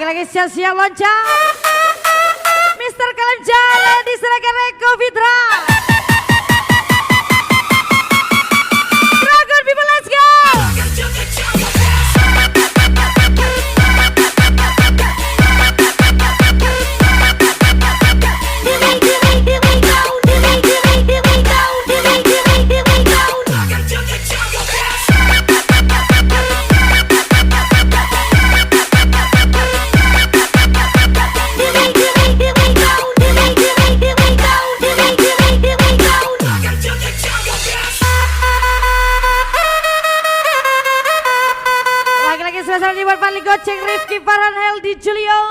lagi siap-siap loncat. Mr. Kalenjale diserahkan Eko Fitra. Dragon people, let's go. Spesial di buat paling goceng Rifki Farhanel di Julio.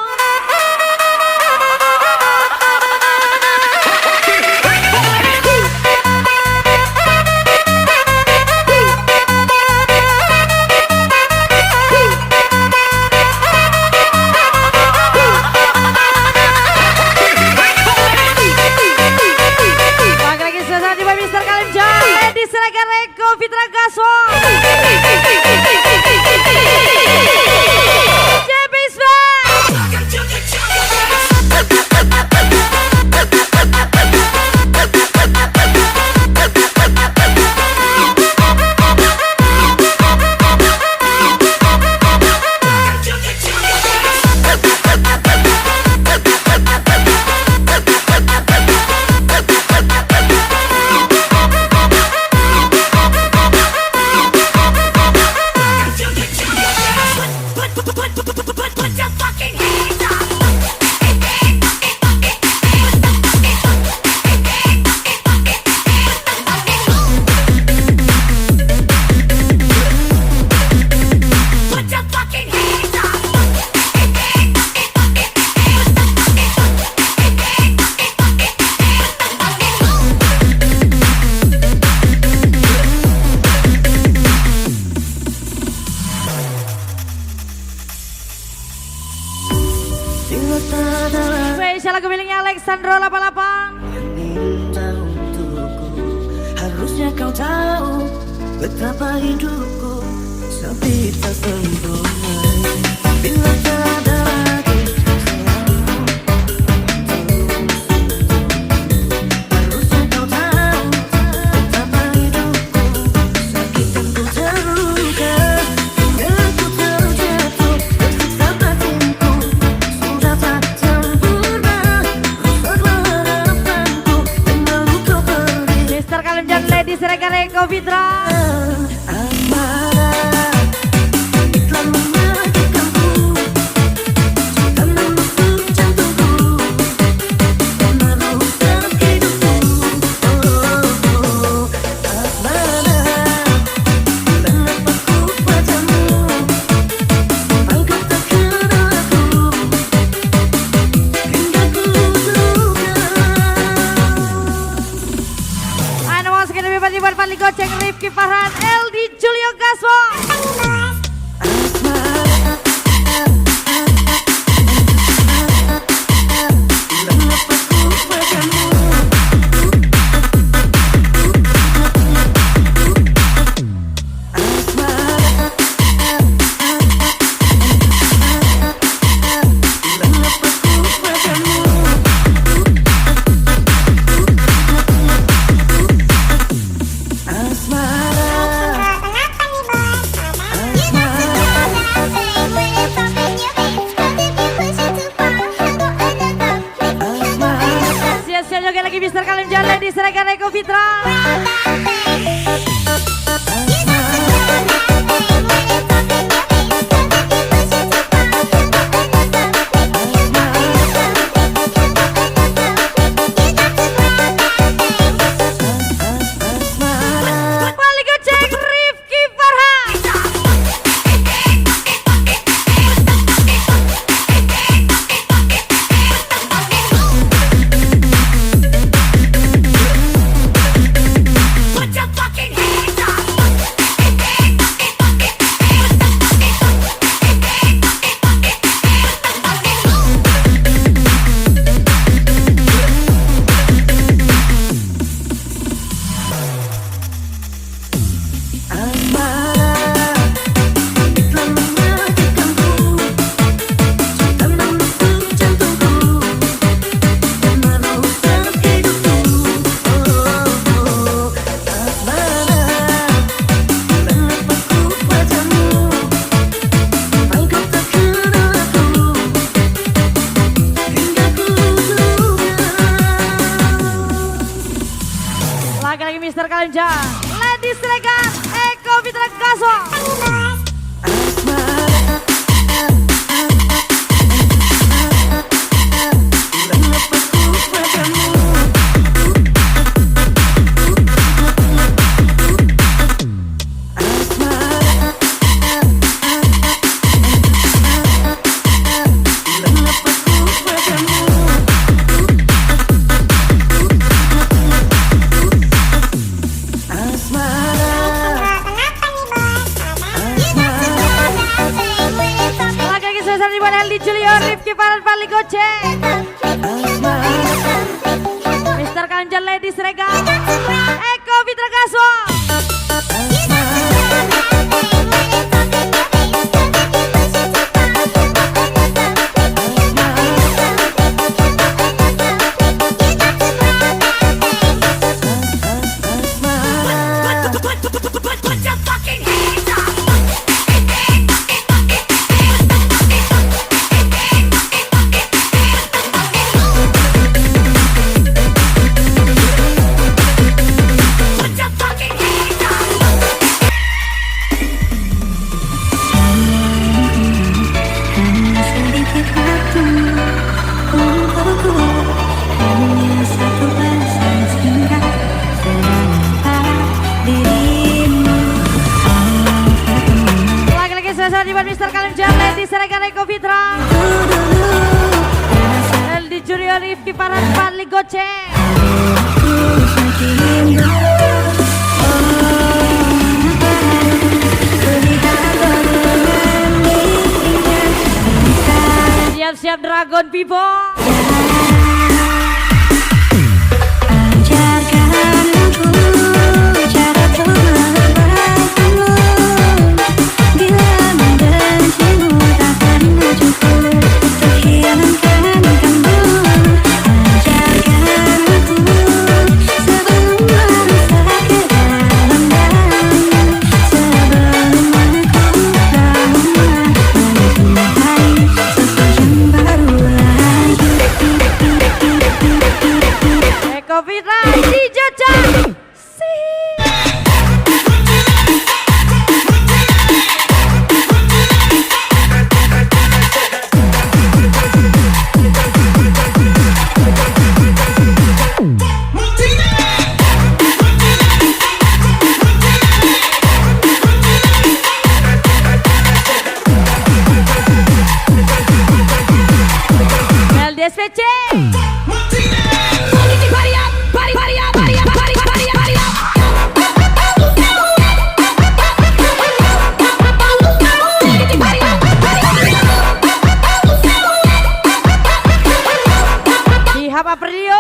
Lagi spesial di buat Mr. Kalenjale diserahkan Eko Fitra Gaswo. Spesial lagu miliknya Alexandro 88. Yang minta untukku, harusnya kau tahu betapa hidupku sepi tak sempurna. Bila tak ada lagi harusnya kau tahu betapa hidupku sakit dan ku terluka. Bila ku terjatuh betapa batinku sudah tak Mr. Kalenjale diserahkan Eko Fitra. Buat paling goceng Rifki Farhanel di Julio Gaswo. Joget lagi Mr. Kalenjale diserahkan Eko Fitra. Paling goceng Rifki Farhan. buat Heldi Julio, Rifki Farhan, Fadli Gocek, Mr. Kanjan Ladies Regal, Eko Fitra Kaswa. Mr. Kalimjan, Ladies Regal, Eko Fitra, Heldi Julio, Rifki Farhan, Fadli Gocek. Siap-siap Dragon Vivo. SPC. Ihap Aprio.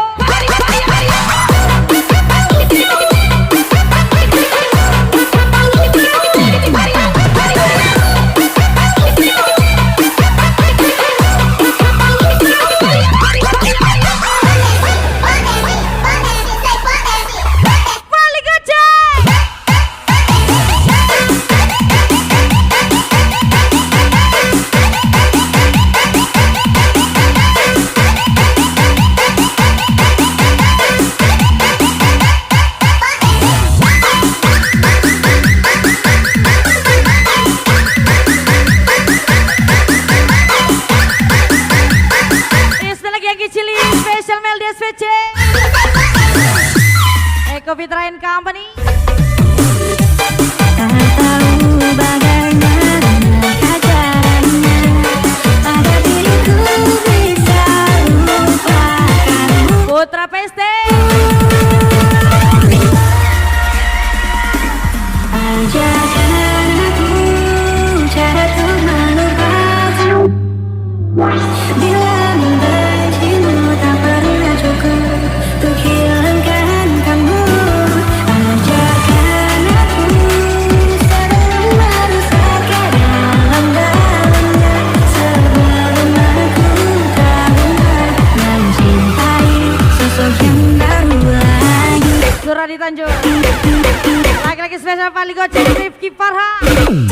Eko Fitra and Company. Tak tahu bagaimana caranya pada diriku bisa lupakanmu. Putra Peste. Ajarkan aku cara untuk melupakanmu. Bila membencimu tak pernah cukup untuk hilangkan kamu. Ajarkan aku sebelum merusak ke dalam-dalamnya, sebelum aku kagumkan mencintai sosok yang baru lagi. Suradi Tanjung. Lagi-lagi spesial Fadli Gocek, Rifki Farhan.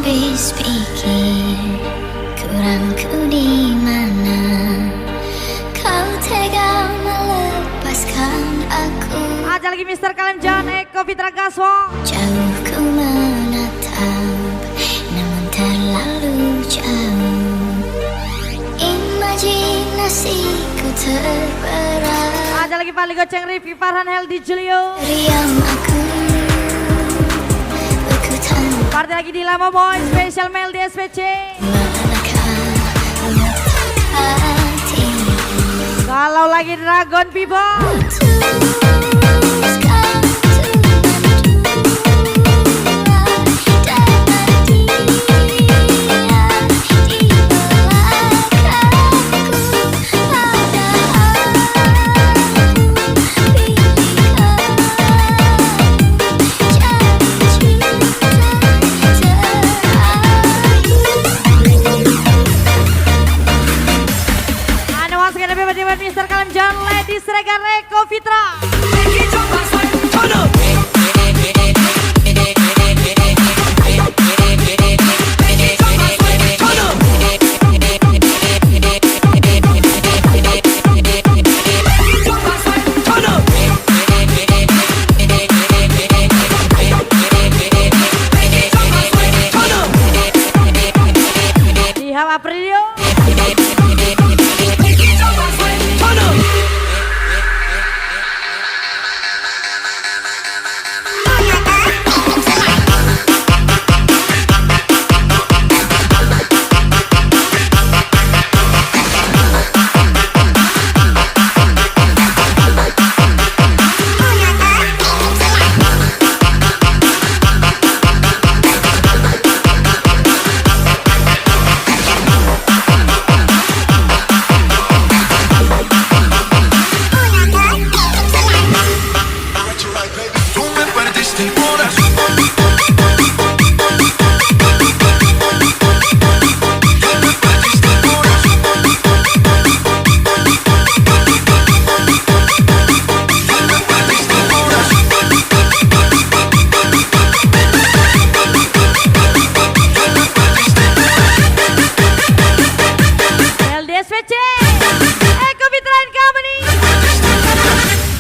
habis pikir kurangku di mana kau tega melepaskan aku. Ada lagi Mr. Kalemjan, Eko Fitra Gaswo. Jauh ku menatap, namun terlalu jauh. Imajinasiku terberat. Ada lagi Pali Goceng, Rifki Farhan, Heldi Julio. Riam aku, berkutan. Partai lagi di Lama Boy, Special Mail di SPC. Manakah letak hati? Kalau lagi Dragon People. Mr. Kalemjan, Ladies Regan, Eko Fitra. Iham Aprilio.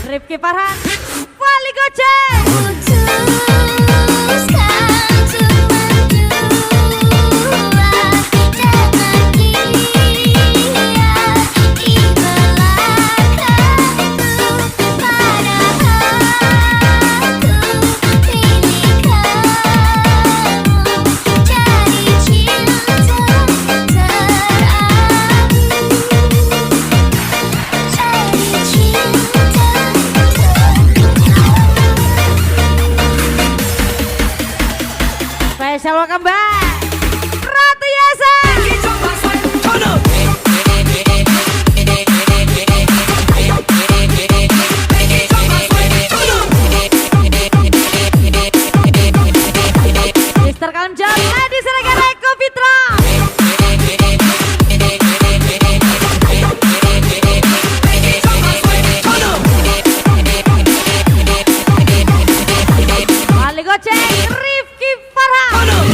Rifki Farhan, Wali Goceng. Special welcome back, Ratu Yasa. Mr. Kalemjan, Ladies Regan, Eko Fitra. Wali Goceng, Rifki Farhan.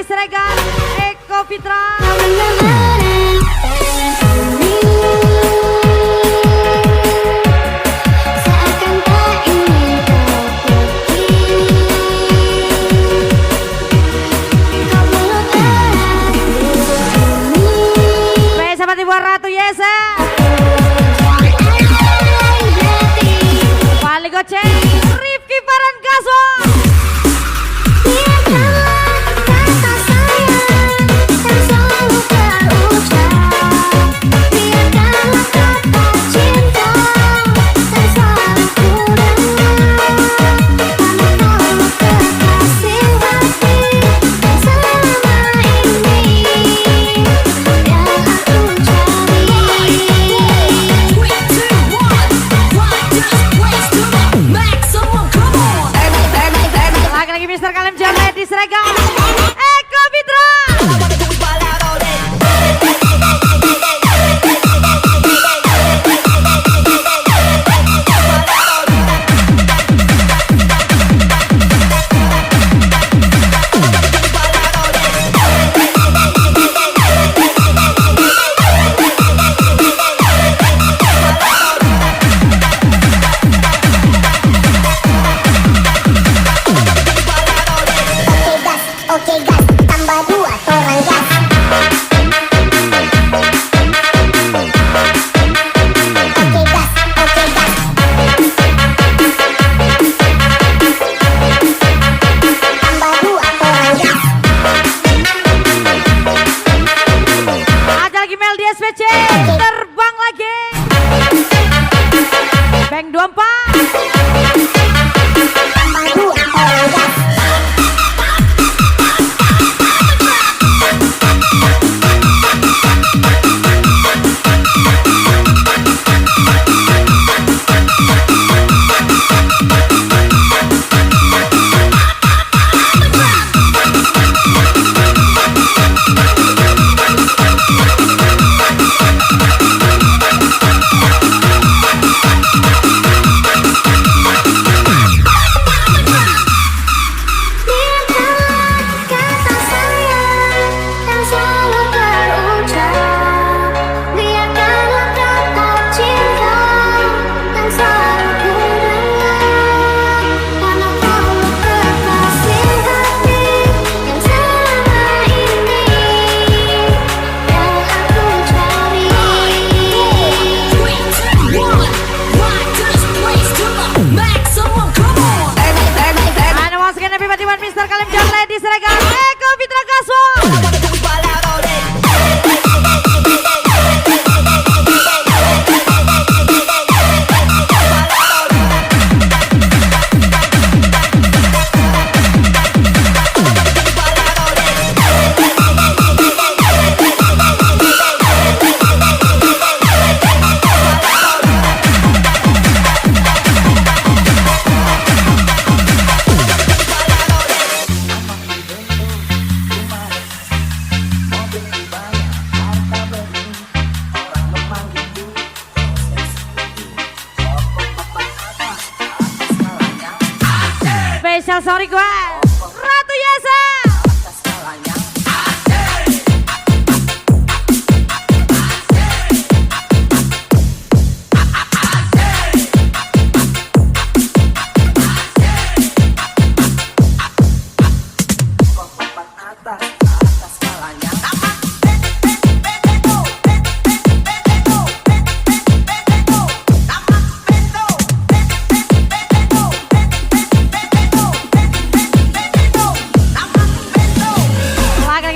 Siregar Eko Fitra. Seakan tak ingin kau pergi, kau meluk erat di sini. Baik sahabat Ibu Ratu Yesa. Wali Goceng Rifki Parankaso. Lagi-lagi Mister Kalem Jamet di Seragam Eko Fitra. Oke gas, tambah 2 orang gas. Oke gas, oke gas. Tambah 2 orang gas. Ada lagi Mel di SPC terbang lagi. Bang 24. Tambah 2 orang gas. Mister Kalem Jamet di Seragam Eko Fitra Kaso. Spesial sorry gue Ratu Yesa.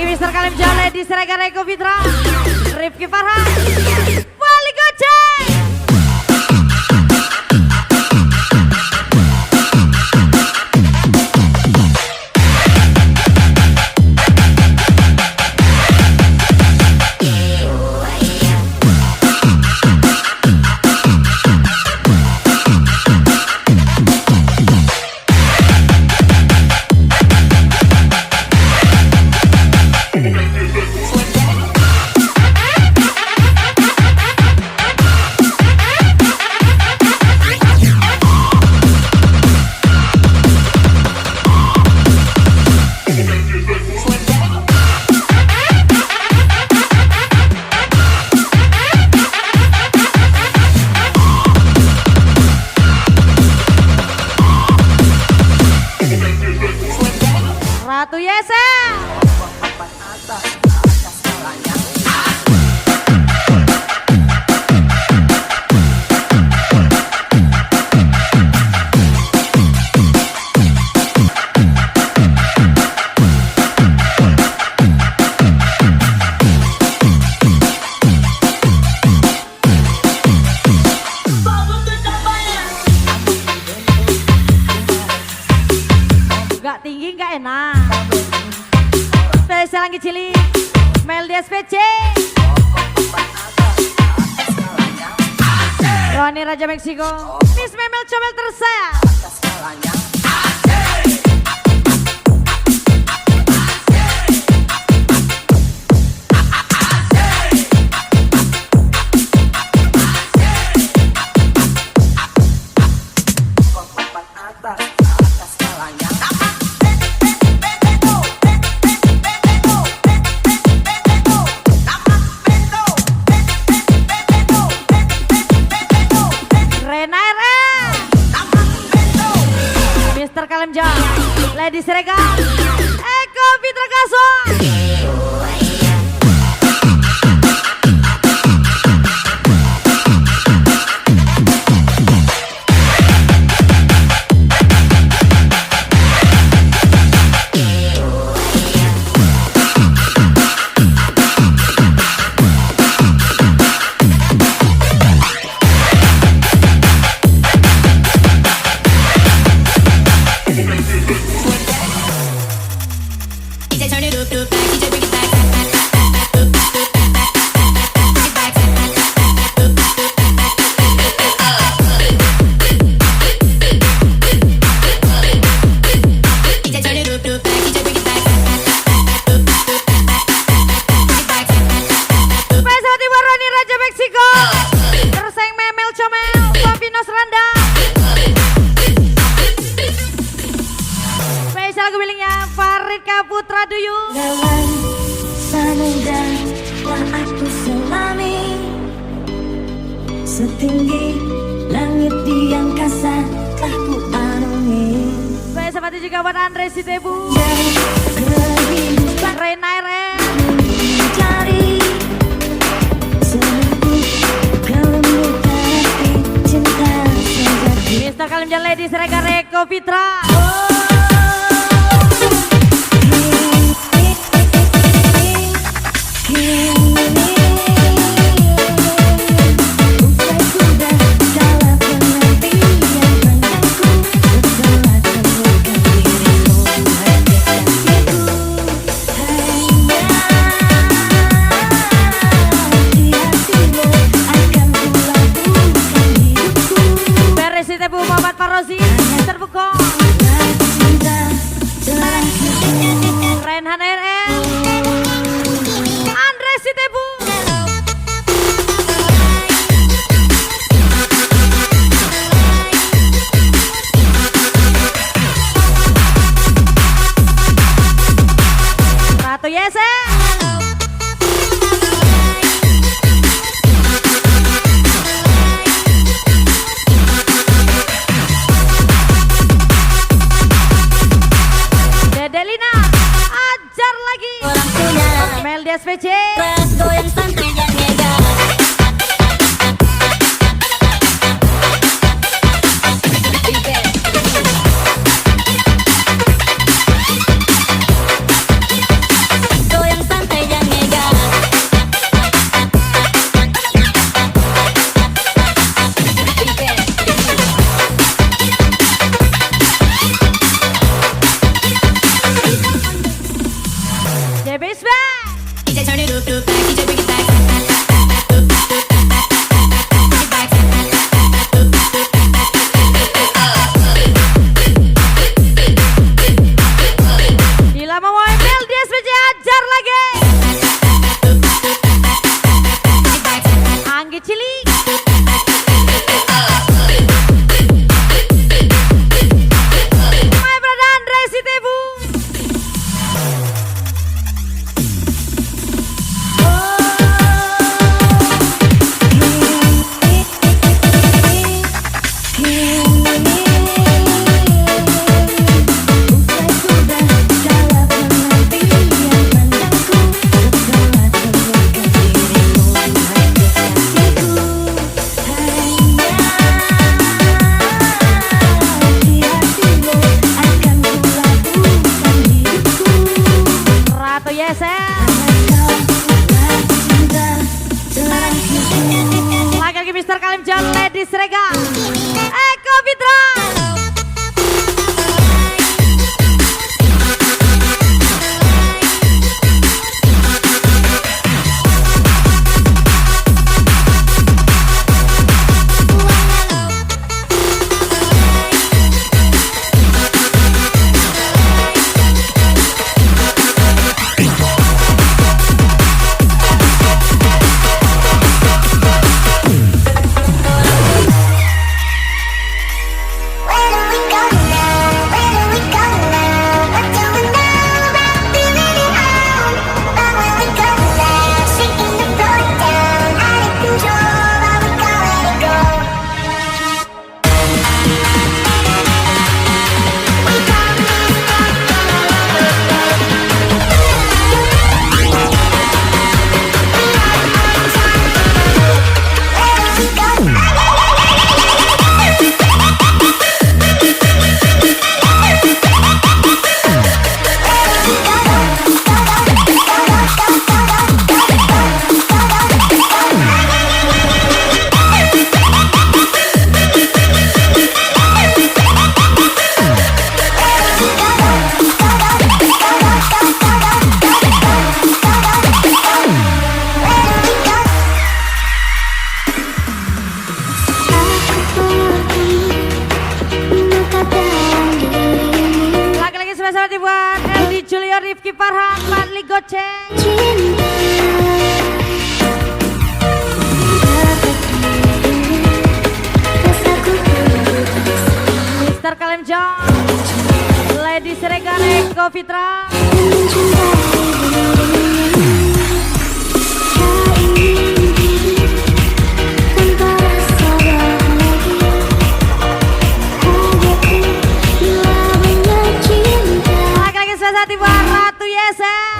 Mister Kalem Jamet di Seragam Eko Fitra. Rifki Farhan Wali Goceng. Ratu Yese. Gak tinggi gak enak. Spesial lagi cilik Mel di SPC. Roni Raja Meksiko, Miss Memel Comel tersayang. Kalemja, Lady Serega, Eko Fitra Kaso. Putra Duyung. Dalam samudra telah aku selami, setinggi langit di angkasa telah ku arungi. Baik seperti juga buat Andre Sitebu, Kehidupan Rena Ren, mencari seluruh kelembutan hati, cinta sejati. Mister Kalimjan Lady Serega Eko Fitra. Sitebu Muhammad Farozi terbuka Renhan RN Andre Sitebu Ratu Yese. Delina, ajar lagi. Orang punya Mel di SPC. ras goyang santai dan mega. Goyang santai dan mega. JB is back. DJ turn it up, DJ bring it back. Yesen. Lagi-lagi Mr. Kalimjan, Lady Srega, Eko Fitra. Buat Eldi Julio Rifki Farhan Fadli Goceng Mr. Kalimjan, Lady Srega, Eko Fitra. Lagi-lagi buat Ratu Yesen.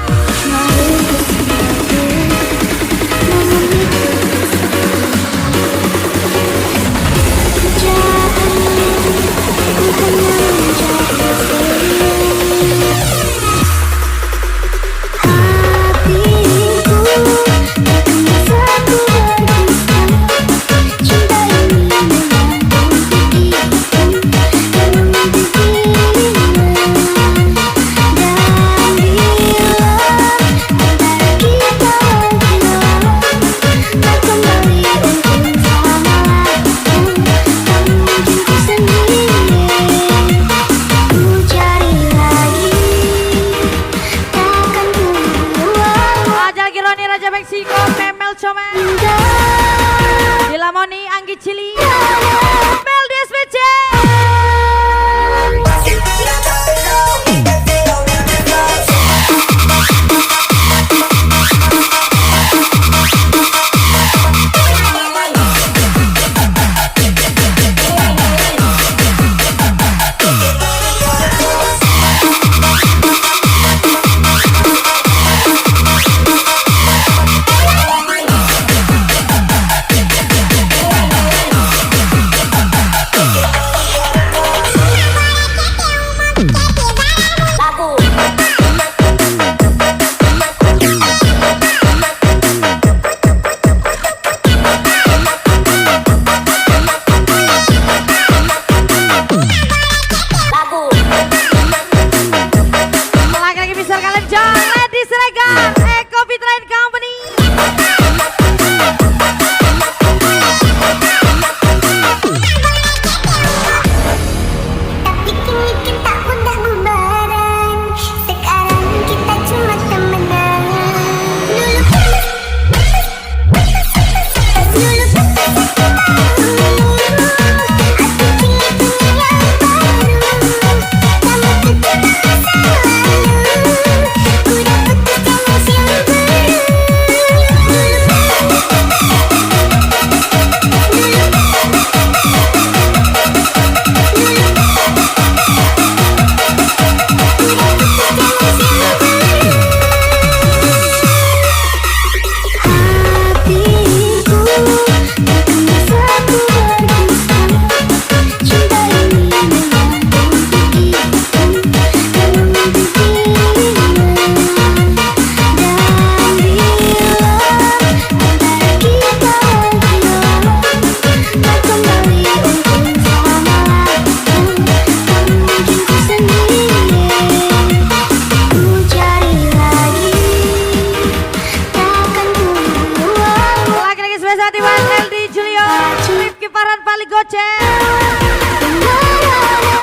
balik goceng.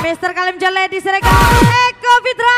Mr. Kalimja Lady Sirega Eko Fitra.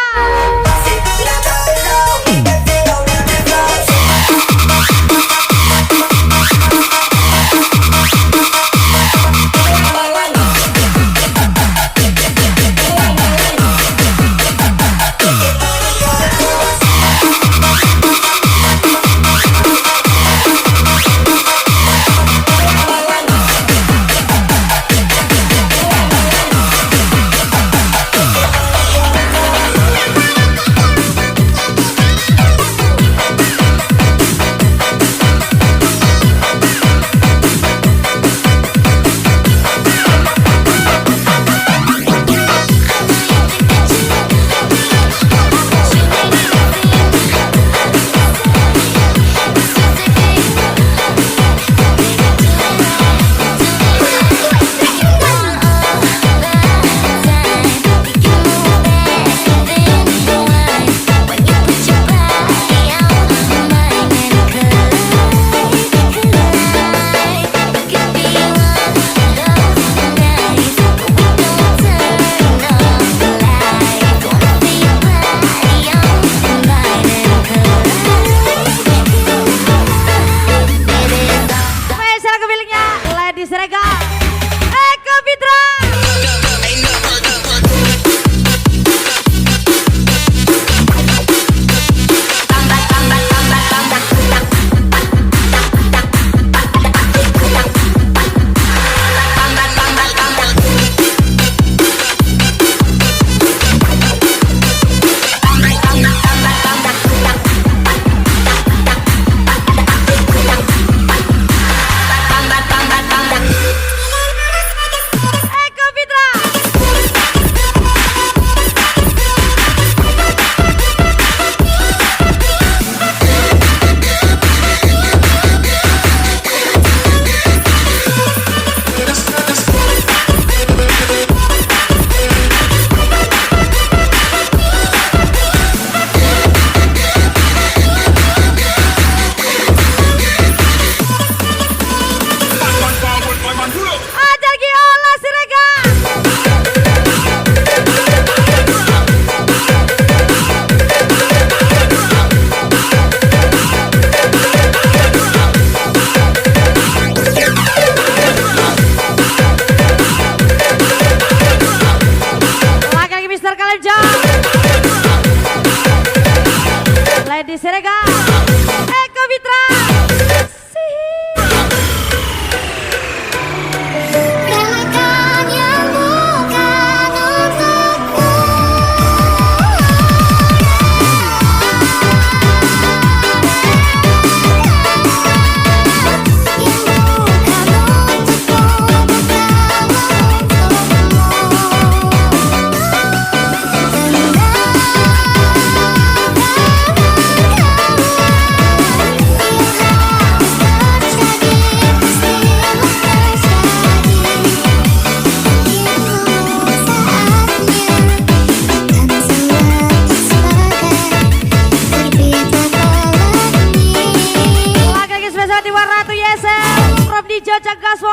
Lady Sirega Eko Fitra. Relakan yang bukan untukku. Jajak Gaswo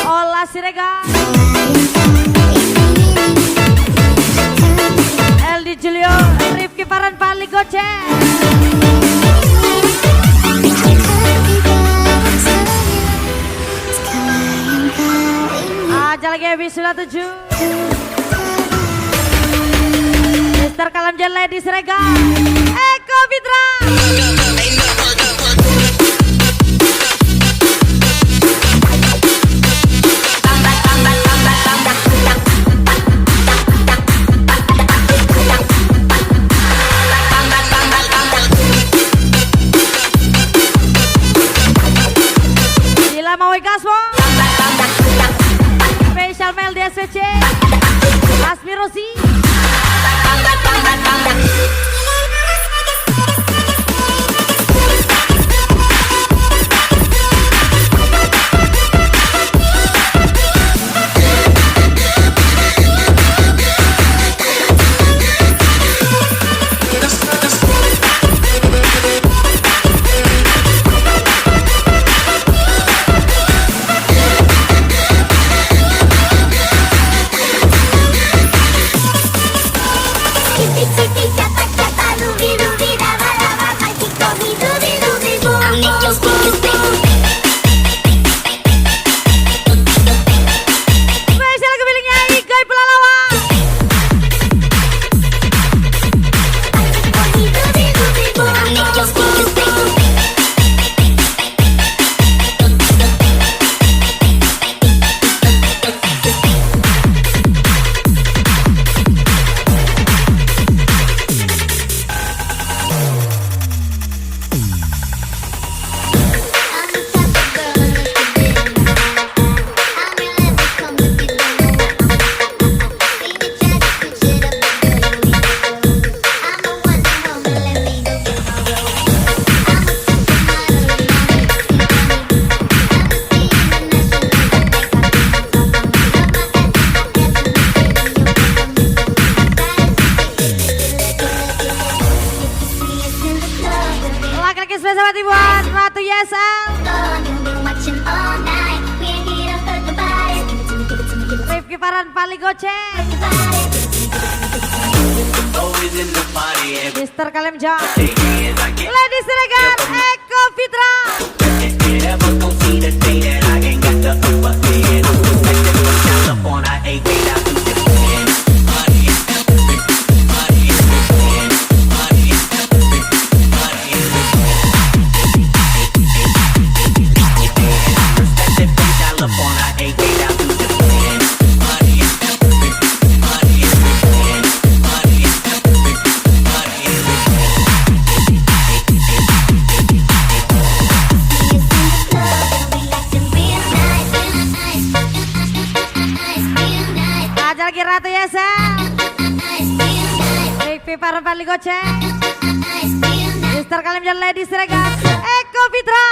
Ola Sirega LD Julio Rifki Paran Pali Goceng. Aja lagi habis sudah 7 Mr. Kalimja Lady Sirega Eko Fitra. Maui Gaswo Special Mel di SVC Asmi Rosi. I'll make your speakers sing. Spesial kepilihnya Igai Pelalawa. I'll make your speakers sing. Laki-laki spesial buat Ratu Yesel, Rifki Paran Pali Goceng, Mister Kalemja, Lady Siregar, Eko Fitra. Ada lagi Ratu Yesel, Rifki Paran Pali Goceng, Mister Kalemja, Lady Siregar, Eko Fitra.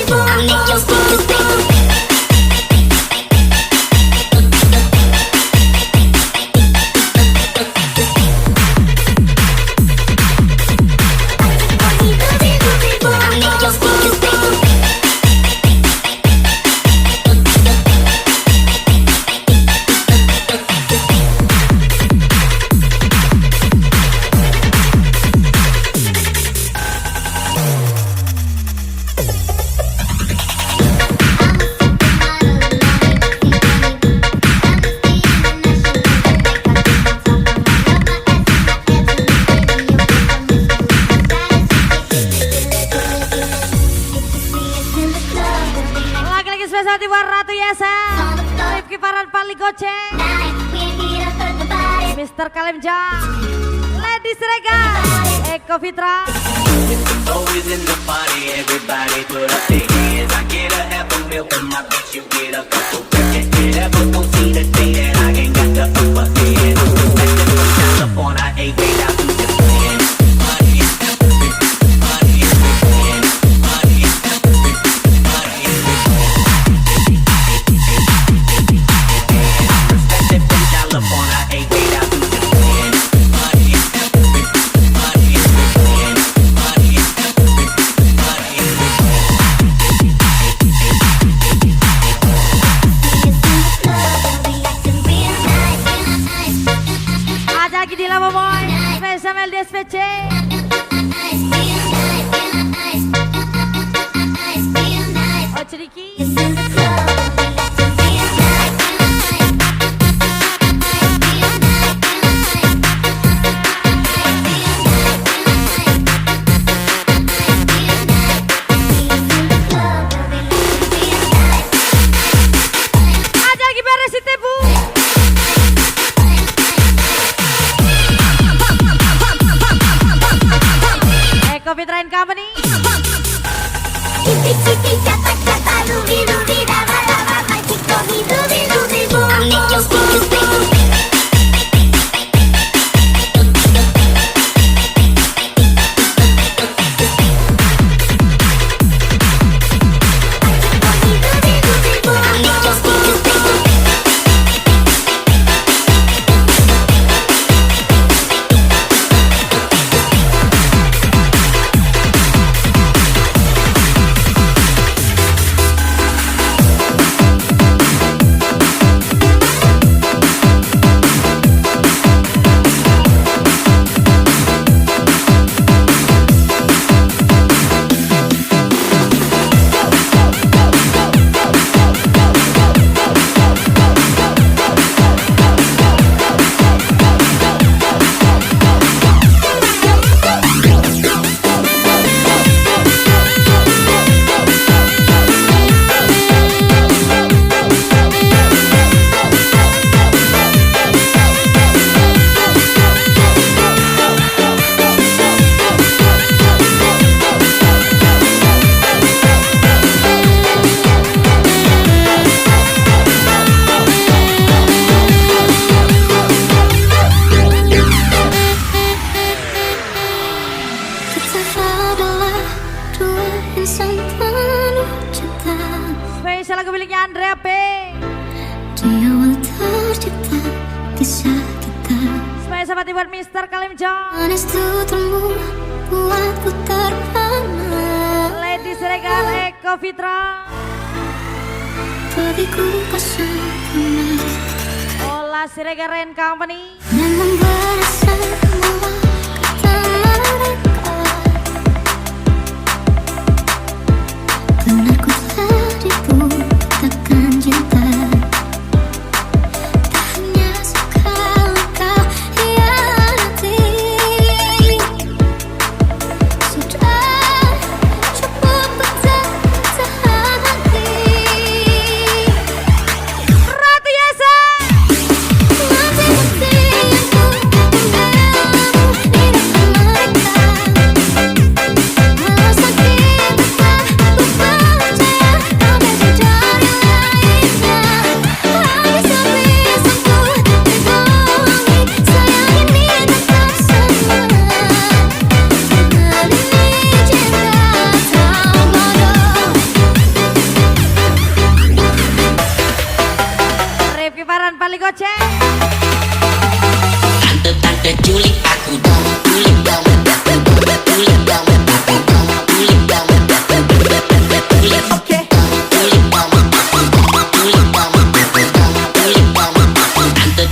I'll make your speakers sing. I'll make your speakers sing. Laki-laki spesial buat Ratu Yesel, Rifki Paran Pali Goceng, Mister Kalemja, Lady Siregar, Eko Fitra. Always in the party, everybody put up their hands. I get a half a milk and my bitch, you get a couple grand. Never gon' see the day that I ain't got the upper hand. Back to the California, I ain't made out to the plan. Money, money, money, money, money. Respect from California, I ain't made out to the plan. Money, money, money, money. Ada lagi di Lama Boy, spesial LDSPC, Oceriki. Ada lagi Beresi Tebu, Eko Fitra and Company. I'll make your speakers sing. lagu miliknya Andrea B. Di awal tercipta kisah kita, Semuanya sahabat buat Mr. Kalim John, manis tuturmu buatku terpana. Lady Siregar Eko Fitra, Bagiku kau sempurna Ola Siregar and Company. Memang berasa bahwa kata mereka benar ku tertipu takkan cinta. Tak hanya sekali kau hianati, sudah cukup ku tahan hati. Ratu Yasa, Mati-mati aku membelamu di depan mereka. Walau sakit tak ku percaya kau beda dari lainnya. Habis-habisanku dibohongi, sayang ini tetap sama. Dengan ini cinta tak bodoh. Rifki Paran paling goceng. Tante culik aku dong, culik dong, culik dong, culik dong, culik oke, culik dong, culik dong, culik dong,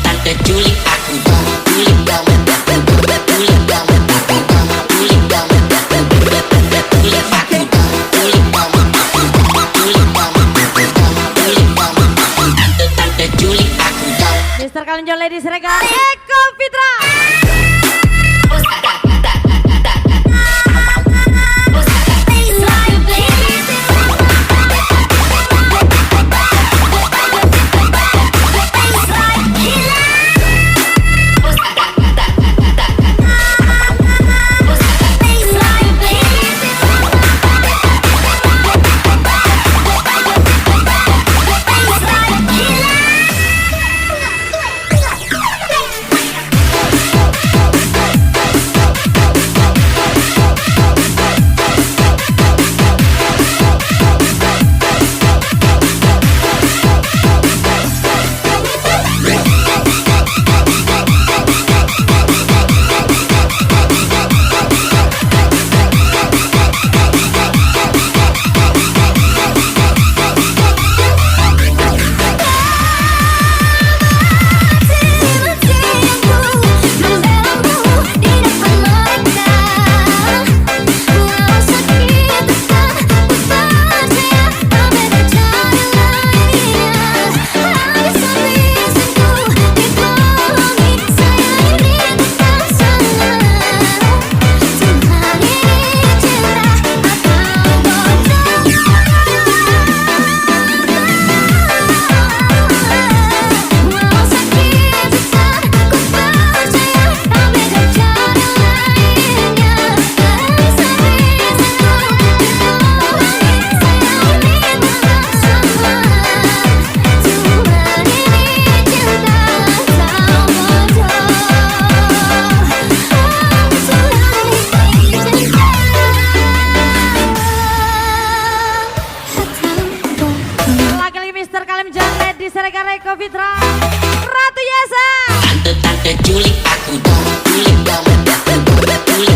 tante culik aku dong, culik dong, culik dong, culik dong, culik aku dong, culik dong, culik dong, culik dong, tante culik aku dong. Mr. Kalim John, Lady Siregar Eko Fitra. Mr. Kalim John, Lady Siregar Eko Fitra, Ratu Yasa. Tante culik aku dong, culik dong, culik